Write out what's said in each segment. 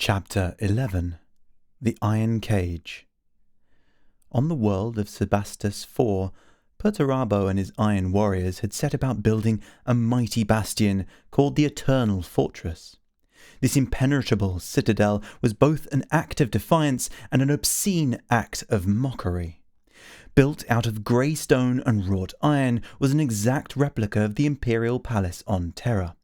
Chapter 11. The Iron Cage. On the world of Sebastus IV, Perturabo and his Iron Warriors had set about building a mighty bastion called the Eternal Fortress. This impenetrable citadel was both an act of defiance and an obscene act of mockery. Built out of grey stone and wrought iron, was an exact replica of the Imperial Palace on Terra.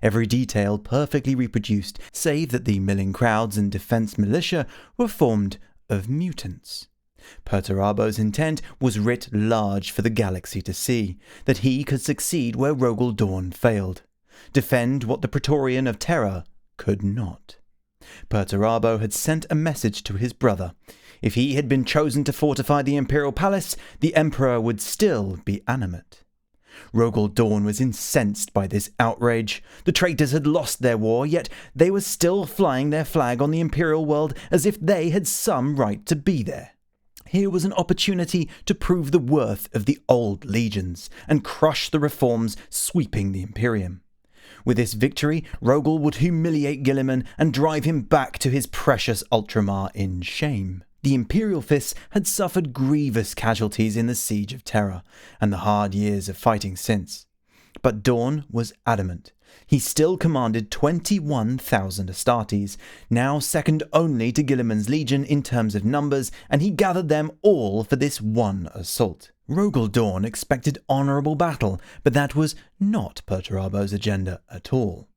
Every detail perfectly reproduced, save that the milling crowds and defence militia were formed of mutants. Perturabo's intent was writ large for the galaxy to see, that he could succeed where Rogal Dorn failed, defend what the Praetorian of Terra could not. Perturabo had sent a message to his brother. If he had been chosen to fortify the Imperial Palace, the Emperor would still be animate. Rogal Dorn was incensed by this outrage. The traitors had lost their war, yet they were still flying their flag on the Imperial world as if they had some right to be there. Here was an opportunity to prove the worth of the old legions and crush the reforms sweeping the Imperium. With this victory, Rogal would humiliate Guilliman and drive him back to his precious Ultramar in shame. The Imperial Fists had suffered grievous casualties in the Siege of Terra, and the hard years of fighting since. But Dorn was adamant. He still commanded 21,000 Astartes, now second only to Guilliman's legion in terms of numbers, and he gathered them all for this one assault. Rogal Dorn expected honourable battle, but that was not Perturabo's agenda at all.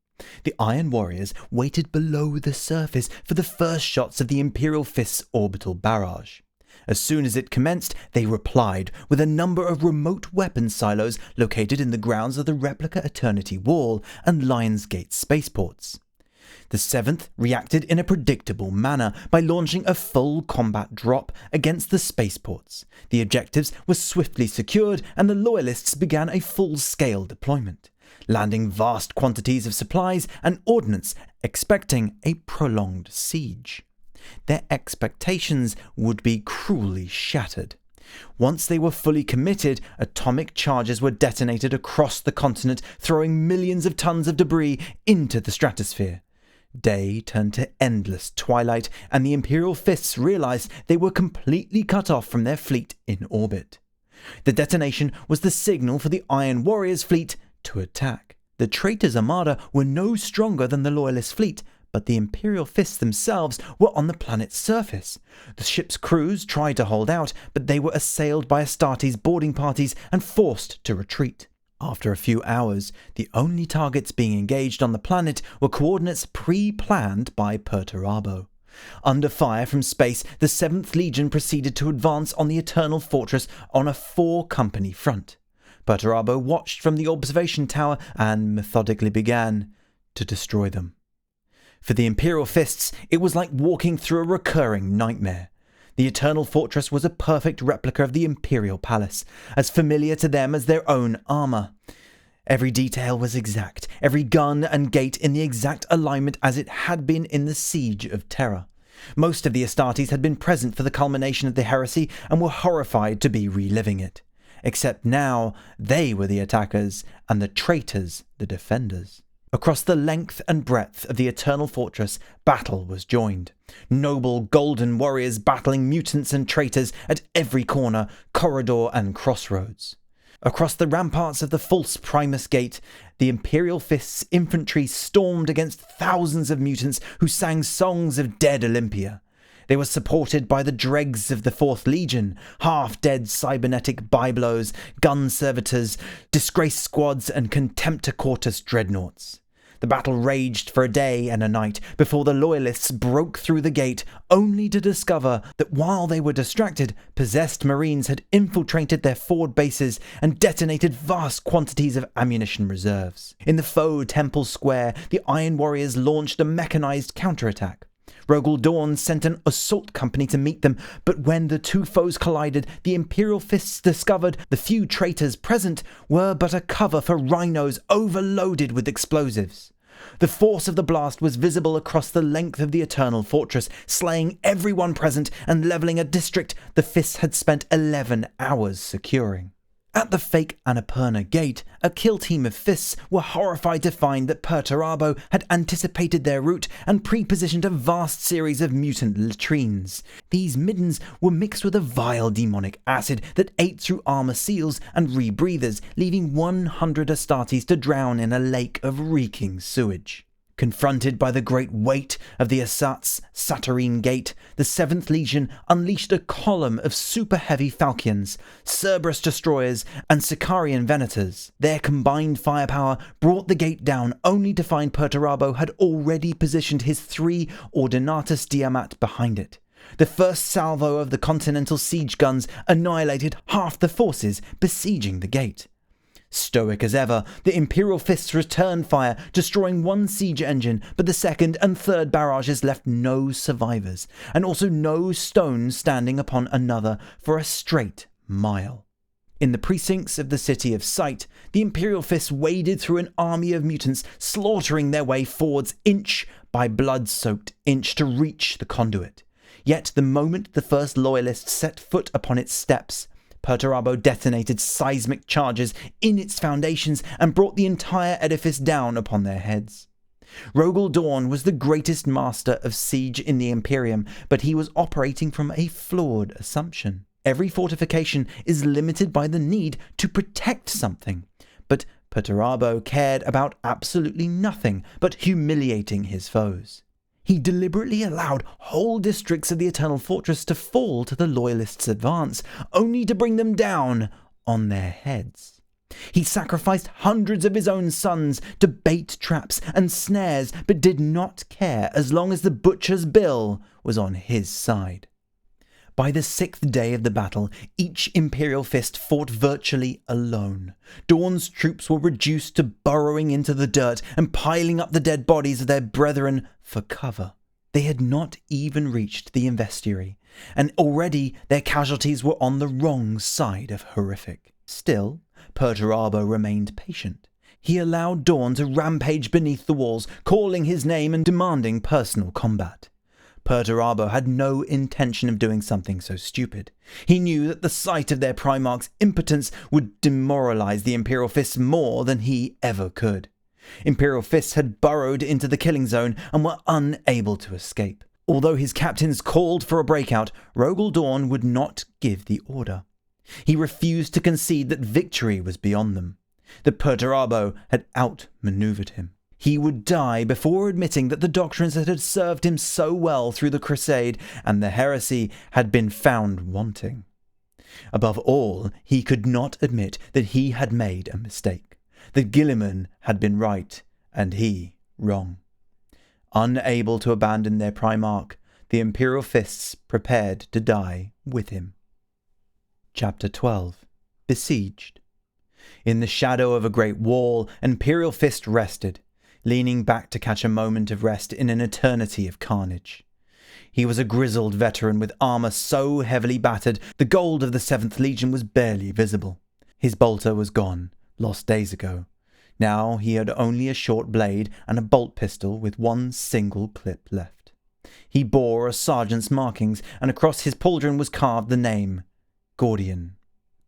The Iron Warriors waited below the surface for the first shots of the Imperial Fist's orbital barrage. As soon as it commenced, they replied with a number of remote weapon silos located in the grounds of the replica Eternity Wall and Lion's Gate spaceports. The 7th reacted in a predictable manner by launching a full combat drop against the spaceports. The objectives were swiftly secured and the Loyalists began a full-scale deployment, landing vast quantities of supplies and ordnance, expecting a prolonged siege. Their expectations would be cruelly shattered. Once they were fully committed, atomic charges were detonated across the continent, throwing millions of tons of debris into the stratosphere. Day turned to endless twilight, and the Imperial Fists realized they were completely cut off from their fleet in orbit. The detonation was the signal for the Iron Warriors' fleet to attack. The traitors' armada were no stronger than the Loyalist fleet, but the Imperial Fists themselves were on the planet's surface. The ship's crews tried to hold out, but they were assailed by Astartes' boarding parties and forced to retreat. After a few hours, the only targets being engaged on the planet were coordinates pre-planned by Perturabo. Under fire from space, the 7th Legion proceeded to advance on the Eternal Fortress on a 4-company front. Perturabo watched from the observation tower and methodically began to destroy them. For the Imperial Fists, it was like walking through a recurring nightmare. The Eternal Fortress was a perfect replica of the Imperial Palace, as familiar to them as their own armour. Every detail was exact, every gun and gate in the exact alignment as it had been in the Siege of Terra. Most of the Astartes had been present for the culmination of the heresy and were horrified to be reliving it. Except now, they were the attackers, and the traitors the defenders. Across the length and breadth of the Eternal Fortress, battle was joined. Noble golden warriors battling mutants and traitors at every corner, corridor and crossroads. Across the ramparts of the false Primus Gate, the Imperial Fist's infantry stormed against thousands of mutants who sang songs of dead Olympia. They were supported by the dregs of the 4th Legion, half-dead cybernetic byblos, gun servitors, disgraced squads and Contemptor Quartus dreadnoughts. The battle raged for a day and a night before the Loyalists broke through the gate, only to discover that while they were distracted, possessed Marines had infiltrated their forward bases and detonated vast quantities of ammunition reserves. In the faux Temple Square, the Iron Warriors launched a mechanized counterattack. Rogal Dorn sent an assault company to meet them, but when the two foes collided, the Imperial Fists discovered the few traitors present were but a cover for rhinos overloaded with explosives. The force of the blast was visible across the length of the Eternal Fortress, slaying everyone present and levelling a district the Fists had spent 11 hours securing. At the fake Annapurna gate, a kill team of fists were horrified to find that Perturabo had anticipated their route and pre-positioned a vast series of mutant latrines. These middens were mixed with a vile demonic acid that ate through armor seals and rebreathers, leaving 100 Astartes to drown in a lake of reeking sewage. Confronted by the great weight of the Asat's Saturnine Gate, the 7th Legion unleashed a column of super-heavy Falchions, Cerberus destroyers, and Sicarian Venators. Their combined firepower brought the gate down, only to find Perturabo had already positioned his 3 Ordinatus Diamat behind it. The first salvo of the Continental siege guns annihilated half the forces besieging the gate. Stoic as ever, the Imperial Fists returned fire, destroying 1 siege engine, but the 2nd and 3rd barrages left no survivors, and also no stones standing upon another for a straight mile. In the precincts of the city of Sight, the Imperial Fists waded through an army of mutants, slaughtering their way forwards inch by blood-soaked inch to reach the conduit. Yet the moment the first Loyalists set foot upon its steps, Perturabo detonated seismic charges in its foundations and brought the entire edifice down upon their heads. Rogal Dorn was the greatest master of siege in the Imperium, but he was operating from a flawed assumption. Every fortification is limited by the need to protect something, but Perturabo cared about absolutely nothing but humiliating his foes. He deliberately allowed whole districts of the Eternal Fortress to fall to the Loyalists' advance, only to bring them down on their heads. He sacrificed hundreds of his own sons to bait traps and snares, but did not care as long as the butcher's bill was on his side. By the 6th day of the battle, each Imperial Fist fought virtually alone. Dorn's troops were reduced to burrowing into the dirt and piling up the dead bodies of their brethren for cover. They had not even reached the investiry, and already their casualties were on the wrong side of horrific. Still, Perturabo remained patient. He allowed Dorn to rampage beneath the walls, calling his name and demanding personal combat. Perturabo had no intention of doing something so stupid. He knew that the sight of their Primarch's impotence would demoralize the Imperial Fists more than he ever could. Imperial Fists had burrowed into the killing zone and were unable to escape. Although his captains called for a breakout, Rogal Dorn would not give the order. He refused to concede that victory was beyond them, that Perturabo had outmaneuvered him. He would die before admitting that the doctrines that had served him so well through the Crusade and the heresy had been found wanting. Above all, he could not admit that he had made a mistake, that Guilliman had been right and he wrong. Unable to abandon their Primarch, the Imperial Fists prepared to die with him. Chapter 12. Besieged. In the shadow of a great wall, Imperial Fist rested, leaning back to catch a moment of rest in an eternity of carnage. He was a grizzled veteran with armor so heavily battered, the gold of the 7th Legion was barely visible. His bolter was gone, lost days ago. Now he had only a short blade and a bolt pistol with one single clip left. He bore a sergeant's markings, and across his pauldron was carved the name, Gordian.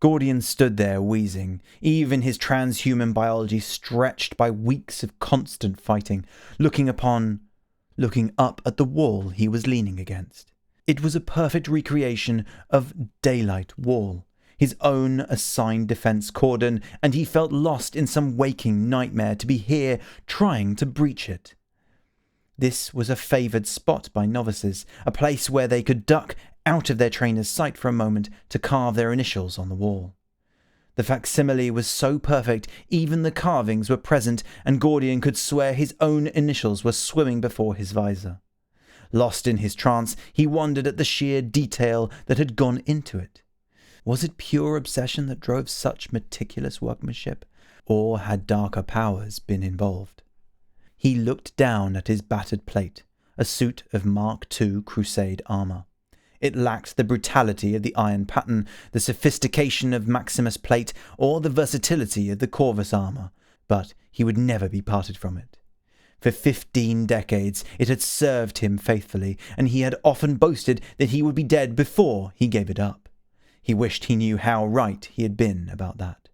Gordian stood there wheezing, even his transhuman biology stretched by weeks of constant fighting, looking up at the wall he was leaning against. It was a perfect recreation of Daylight Wall, his own assigned defense cordon, and he felt lost in some waking nightmare to be here trying to breach it. This was a favoured spot by novices, a place where they could duck out of their trainer's sight for a moment to carve their initials on the wall. The facsimile was so perfect, even the carvings were present, and Gordian could swear his own initials were swimming before his visor. Lost in his trance, he wondered at the sheer detail that had gone into it. Was it pure obsession that drove such meticulous workmanship, or had darker powers been involved? He looked down at his battered plate, a suit of Mark II Crusade armor. It lacked the brutality of the iron pattern, the sophistication of Maximus plate, or the versatility of the Corvus armor, but he would never be parted from it. For 15 decades it had served him faithfully, and he had often boasted that he would be dead before he gave it up. He wished he knew how right he had been about that.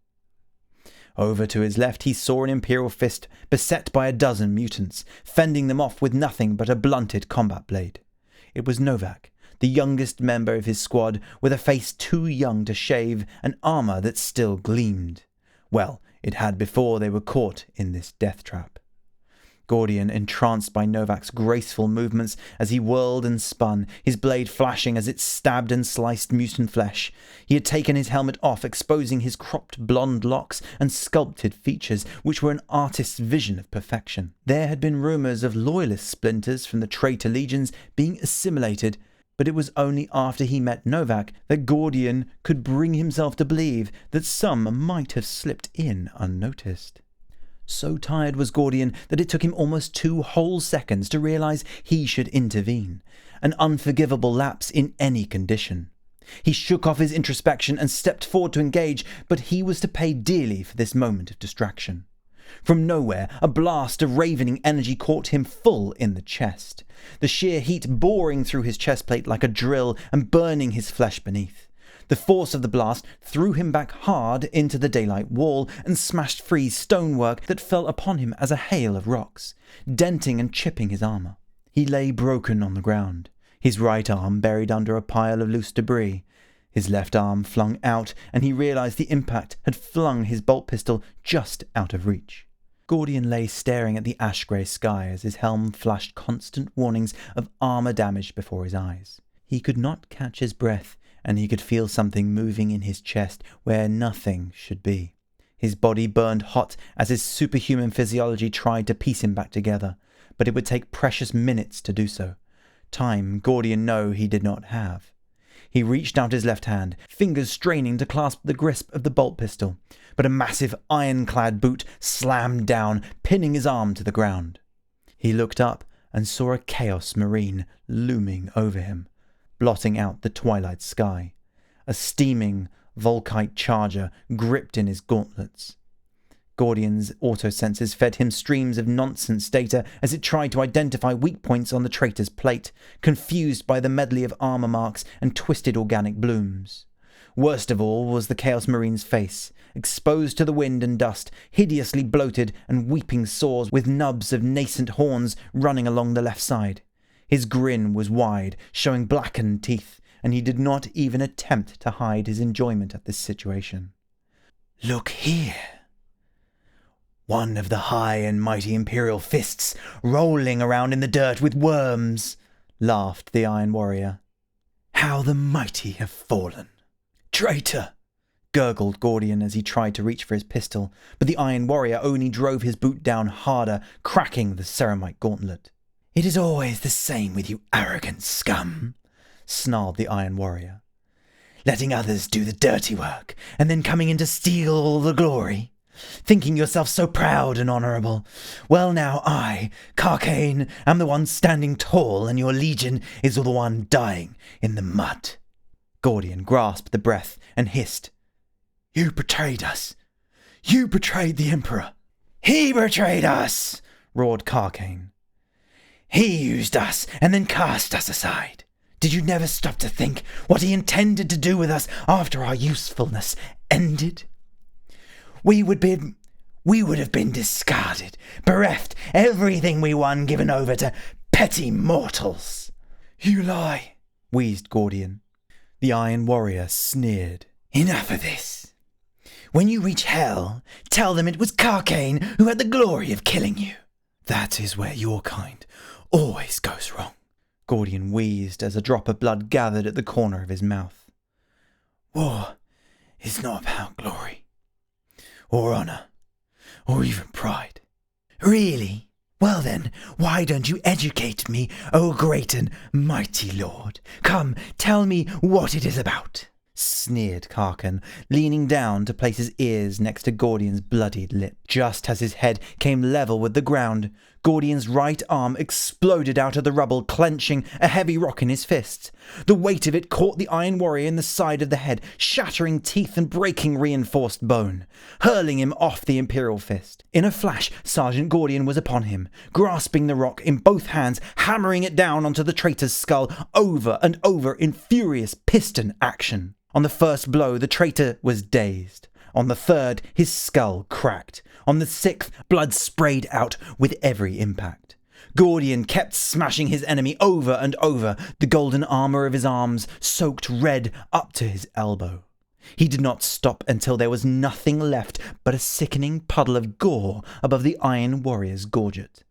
Over to his left he saw an Imperial fist beset by a dozen mutants, fending them off with nothing but a blunted combat blade. It was Novak, the youngest member of his squad, with a face too young to shave and armor that still gleamed. Well, it had before they were caught in this death trap. Gordian, entranced by Novak's graceful movements as he whirled and spun, his blade flashing as it stabbed and sliced mutant flesh. He had taken his helmet off, exposing his cropped blonde locks and sculpted features, which were an artist's vision of perfection. There had been rumours of loyalist splinters from the traitor legions being assimilated, but it was only after he met Novak that Gordian could bring himself to believe that some might have slipped in unnoticed. So tired was Gordian that it took him almost 2 whole seconds to realise he should intervene, an unforgivable lapse in any condition. He shook off his introspection and stepped forward to engage, but he was to pay dearly for this moment of distraction. From nowhere, a blast of ravening energy caught him full in the chest, the sheer heat boring through his chestplate like a drill and burning his flesh beneath. The force of the blast threw him back hard into the daylight wall and smashed free stonework that fell upon him as a hail of rocks, denting and chipping his armour. He lay broken on the ground, his right arm buried under a pile of loose debris, his left arm flung out, and he realised the impact had flung his bolt pistol just out of reach. Gordian lay staring at the ash-grey sky as his helm flashed constant warnings of armour damage before his eyes. He could not catch his breath, and he could feel something moving in his chest where nothing should be. His body burned hot as his superhuman physiology tried to piece him back together, but it would take precious minutes to do so. Time Gordian knew he did not have. He reached out his left hand, fingers straining to clasp the grip of the bolt pistol, but a massive ironclad boot slammed down, pinning his arm to the ground. He looked up and saw a Chaos Marine looming over him, blotting out the twilight sky, a steaming Volkite charger gripped in his gauntlets. Gordian's autosenses fed him streams of nonsense data as it tried to identify weak points on the traitor's plate, confused by the medley of armour marks and twisted organic blooms. Worst of all was the Chaos Marine's face, exposed to the wind and dust, hideously bloated and weeping sores with nubs of nascent horns running along the left side. His grin was wide, showing blackened teeth, and he did not even attempt to hide his enjoyment at this situation. "Look here. One of the high and mighty Imperial fists rolling around in the dirt with worms," laughed the Iron Warrior. "How the mighty have fallen." "Traitor!" gurgled Gordian as he tried to reach for his pistol, but the Iron Warrior only drove his boot down harder, cracking the ceramite gauntlet. "It is always the same with you arrogant scum," snarled the Iron Warrior. "Letting others do the dirty work, and then coming in to steal all the glory. Thinking yourself so proud and honourable. Well now, I, Carcane, am the one standing tall, and your legion is the one dying in the mud." Gordian grasped the breath and hissed, "You betrayed us. You betrayed the Emperor." "He betrayed us," roared Carcane. "He used us and then cast us aside. Did you never stop to think what he intended to do with us after our usefulness ended? We would have been discarded, bereft, everything we won given over to petty mortals." "You lie," wheezed Gordian. The Iron Warrior sneered. "Enough of this. When you reach hell, tell them it was Carcane who had the glory of killing you." "That is where your kind always goes wrong," Gordian wheezed as a drop of blood gathered at the corner of his mouth. "War is not about glory, or honour, or even pride." "Really? Well then, why don't you educate me, O great and mighty lord? Come, tell me what it is about," sneered Carcane, leaning down to place his ears next to Gordian's bloodied lip. Just as his head came level with the ground, Gordian's right arm exploded out of the rubble, clenching a heavy rock in his fists. The weight of it caught the Iron Warrior in the side of the head, shattering teeth and breaking reinforced bone, hurling him off the Imperial fist. In a flash, Sergeant Gordian was upon him, grasping the rock in both hands, hammering it down onto the traitor's skull over and over in furious piston action. On the first blow, the traitor was dazed. On the third, his skull cracked. On the sixth, blood sprayed out with every impact. Gordian kept smashing his enemy over and over, the golden armour of his arms soaked red up to his elbow. He did not stop until there was nothing left but a sickening puddle of gore above the Iron Warrior's gorget.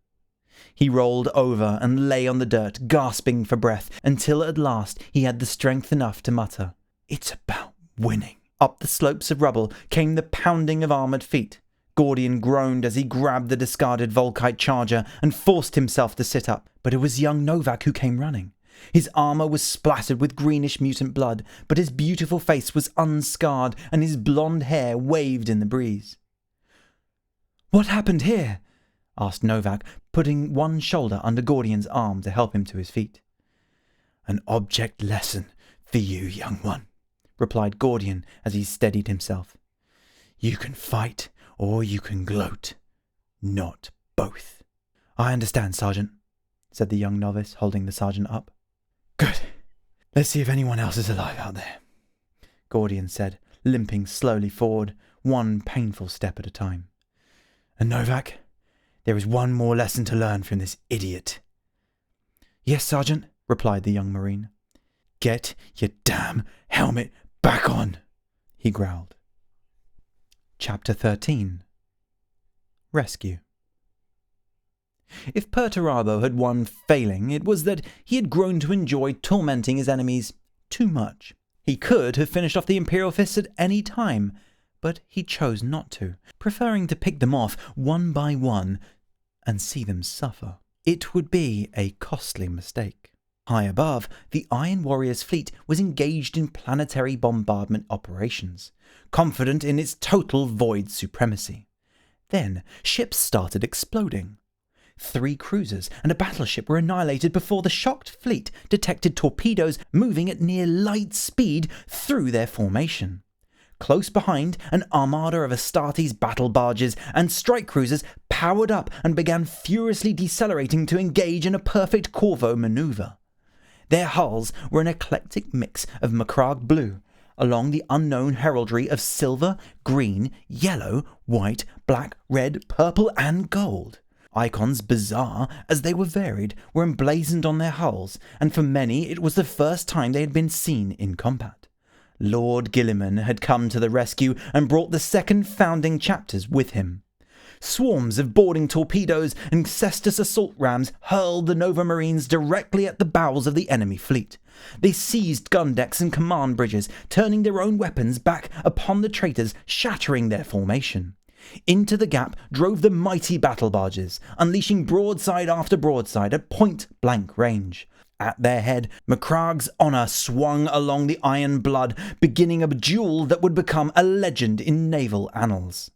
He rolled over and lay on the dirt, gasping for breath, until at last he had the strength enough to mutter, "It's about winning." Up the slopes of rubble came the pounding of armoured feet. Gordian groaned as he grabbed the discarded Volkite charger and forced himself to sit up. But it was young Novak who came running. His armour was splattered with greenish mutant blood, but his beautiful face was unscarred and his blonde hair waved in the breeze. "What happened here?" asked Novak, putting one shoulder under Gordian's arm to help him to his feet. "An object lesson for you, young one," replied Gordian as he steadied himself. "You can fight or you can gloat. Not both." "I understand, Sergeant," said the young novice, holding the sergeant up. "Good. Let's see if anyone else is alive out there," Gordian said, limping slowly forward, one painful step at a time. "And Novak, there is one more lesson to learn from this idiot." "Yes, Sergeant," replied the young Marine. "Get your damn helmet back on," he growled. Chapter 13. Rescue. If Perturabo had one failing, it was that he had grown to enjoy tormenting his enemies too much. He could have finished off the Imperial fists at any time, but he chose not to, preferring to pick them off one by one and see them suffer. It would be a costly mistake. High above, the Iron Warrior's fleet was engaged in planetary bombardment operations, confident in its total void supremacy. Then, ships started exploding. 3 cruisers and a battleship were annihilated before the shocked fleet detected torpedoes moving at near light speed through their formation. Close behind, an armada of Astartes battle barges and strike cruisers powered up and began furiously decelerating to engage in a perfect Corvo maneuver. Their hulls were an eclectic mix of Macragge blue, along the unknown heraldry of silver, green, yellow, white, black, red, purple, and gold. Icons bizarre as they were varied were emblazoned on their hulls, and for many it was the first time they had been seen in combat. Lord Gilliman had come to the rescue and brought the second founding chapters with him. Swarms of boarding torpedoes and Cestus assault rams hurled the Nova Marines directly at the bows of the enemy fleet. They seized gun decks and command bridges, turning their own weapons back upon the traitors, shattering their formation. Into the gap drove the mighty battle barges, unleashing broadside after broadside at point-blank range. At their head, Macragge's honour swung along the iron blood, beginning a duel that would become a legend in naval annals.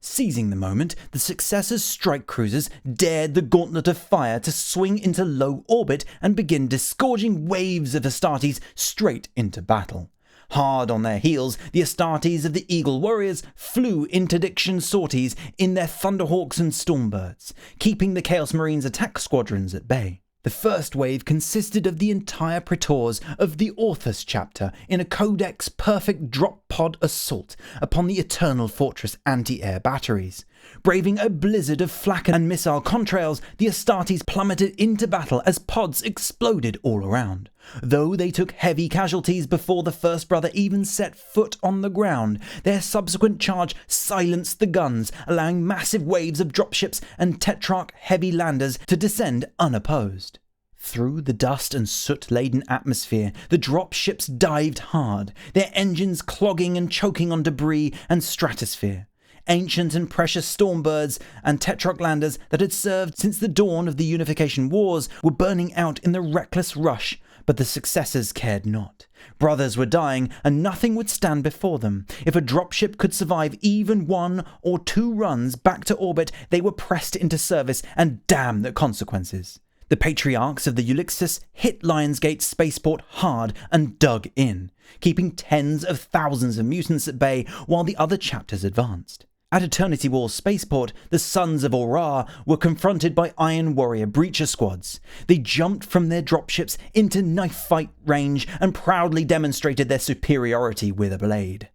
Seizing the moment, the Successor's strike cruisers dared the gauntlet of fire to swing into low orbit and begin disgorging waves of Astartes straight into battle. Hard on their heels, the Astartes of the Eagle Warriors flew interdiction sorties in their Thunderhawks and Stormbirds, keeping the Chaos Marines' attack squadrons at bay. The first wave consisted of the entire praetors of the Orthus chapter in a Codex perfect drop pod assault upon the Eternal Fortress anti-air batteries. Braving a blizzard of flak and missile contrails, the Astartes plummeted into battle as pods exploded all around. Though they took heavy casualties before the First Brother even set foot on the ground, their subsequent charge silenced the guns, allowing massive waves of dropships and Tetrarch heavy landers to descend unopposed. Through the dust and soot-laden atmosphere, the dropships dived hard, their engines clogging and choking on debris and stratosphere. Ancient and precious Stormbirds and Tetrarch landers that had served since the dawn of the Unification Wars were burning out in the reckless rush, but the Successors cared not. Brothers were dying, and nothing would stand before them. If a dropship could survive even 1 or 2 runs back to orbit, they were pressed into service, and damn the consequences. The patriarchs of the Ulixis hit Lionsgate spaceport hard and dug in, keeping tens of thousands of mutants at bay while the other chapters advanced. At Eternity Wars spaceport, the Sons of Aura were confronted by Iron Warrior breacher squads. They jumped from their dropships into knife fight range and proudly demonstrated their superiority with a blade.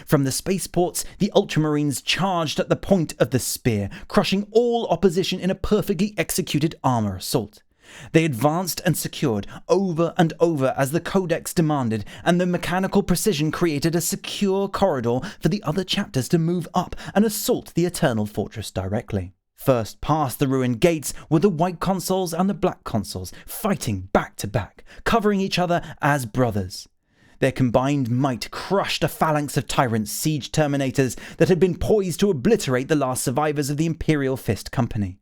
From the spaceports, the Ultramarines charged at the point of the spear, crushing all opposition in a perfectly executed armor assault. They advanced and secured over and over as the Codex demanded, and the mechanical precision created a secure corridor for the other chapters to move up and assault the Eternal Fortress directly. First past the ruined gates were the White Consuls and the Black Consuls, fighting back to back, covering each other as brothers. Their combined might crushed a phalanx of tyrant siege terminators that had been poised to obliterate the last survivors of the Imperial Fist Company.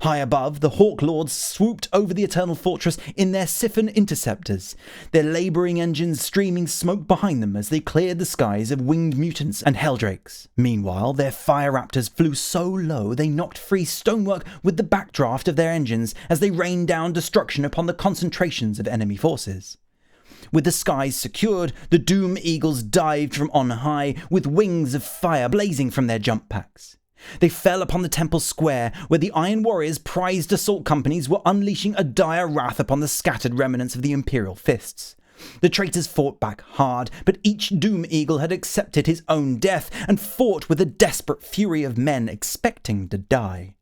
High above, the Hawk Lords swooped over the Eternal Fortress in their Siphon interceptors, their labouring engines streaming smoke behind them as they cleared the skies of winged mutants and helldrakes. Meanwhile, their Fire Raptors flew so low they knocked free stonework with the backdraft of their engines as they rained down destruction upon the concentrations of enemy forces. With the skies secured, the Doom Eagles dived from on high with wings of fire blazing from their jump packs. They fell upon the Temple Square, where the Iron Warriors' prized assault companies were unleashing a dire wrath upon the scattered remnants of the Imperial Fists. The traitors fought back hard, but each Doom Eagle had accepted his own death and fought with a desperate fury of men expecting to die.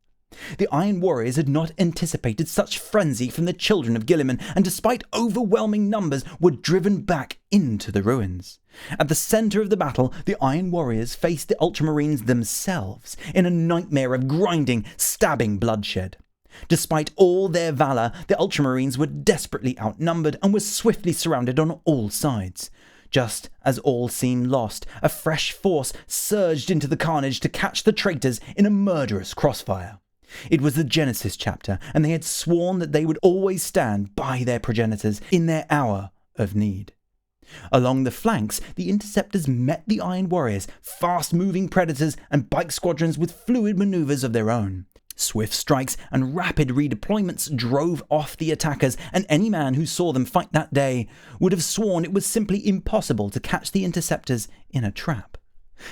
The Iron Warriors had not anticipated such frenzy from the children of Guilliman, and despite overwhelming numbers, were driven back into the ruins. At the centre of the battle, the Iron Warriors faced the Ultramarines themselves in a nightmare of grinding, stabbing bloodshed. Despite all their valour, the Ultramarines were desperately outnumbered and were swiftly surrounded on all sides. Just as all seemed lost, a fresh force surged into the carnage to catch the traitors in a murderous crossfire. It was the Genesis chapter, and they had sworn that they would always stand by their progenitors in their hour of need. Along the flanks, the Interceptors met the Iron Warriors, fast-moving predators and bike squadrons with fluid maneuvers of their own. Swift strikes and rapid redeployments drove off the attackers, and any man who saw them fight that day would have sworn it was simply impossible to catch the Interceptors in a trap.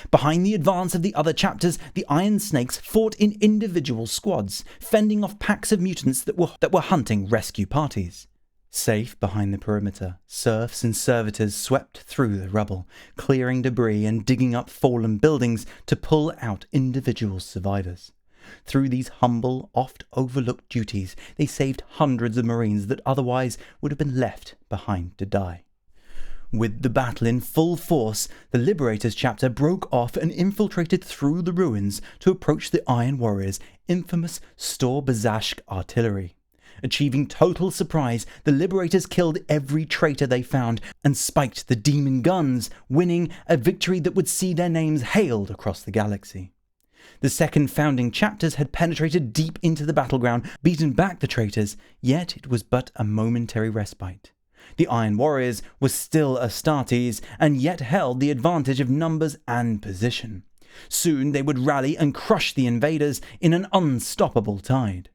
Behind the advance of the other chapters, the Iron Snakes fought in individual squads, fending off packs of mutants that were hunting rescue parties. Safe behind the perimeter, serfs and servitors swept through the rubble, clearing debris and digging up fallen buildings to pull out individual survivors. Through these humble, oft overlooked duties, they saved hundreds of Marines that otherwise would have been left behind to die. With the battle in full force, the Liberators chapter broke off and infiltrated through the ruins to approach the Iron Warriors' infamous Stor-Bazashk artillery. Achieving total surprise, the Liberators killed every traitor they found and spiked the demon guns, winning a victory that would see their names hailed across the galaxy. The second founding chapters had penetrated deep into the battleground, beaten back the traitors, yet it was but a momentary respite. The Iron Warriors were still Astartes, and yet held the advantage of numbers and position. Soon they would rally and crush the invaders in an unstoppable tide.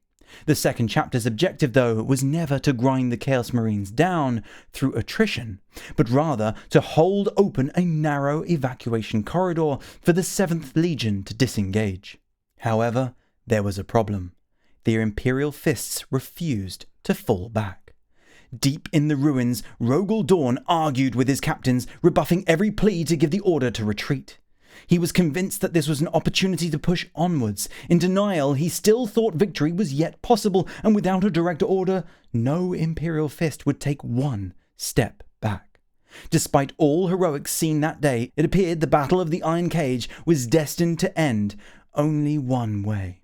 The second chapter's objective, though, was never to grind the Chaos Marines down through attrition, but rather to hold open a narrow evacuation corridor for the 7th Legion to disengage. However, there was a problem. The Imperial Fists refused to fall back. Deep in the ruins, Rogal Dorn argued with his captains, rebuffing every plea to give the order to retreat. He was convinced that this was an opportunity to push onwards. In denial, he still thought victory was yet possible, and without a direct order, no Imperial Fist would take one step back. Despite all heroics seen that day, it appeared the Battle of the Iron Cage was destined to end only one way.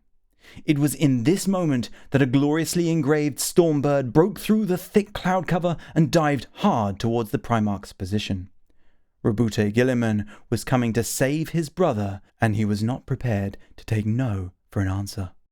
It was in this moment that a gloriously engraved Stormbird broke through the thick cloud cover and dived hard towards the Primarch's position. Roboute Guilliman was coming to save his brother, and he was not prepared to take no for an answer.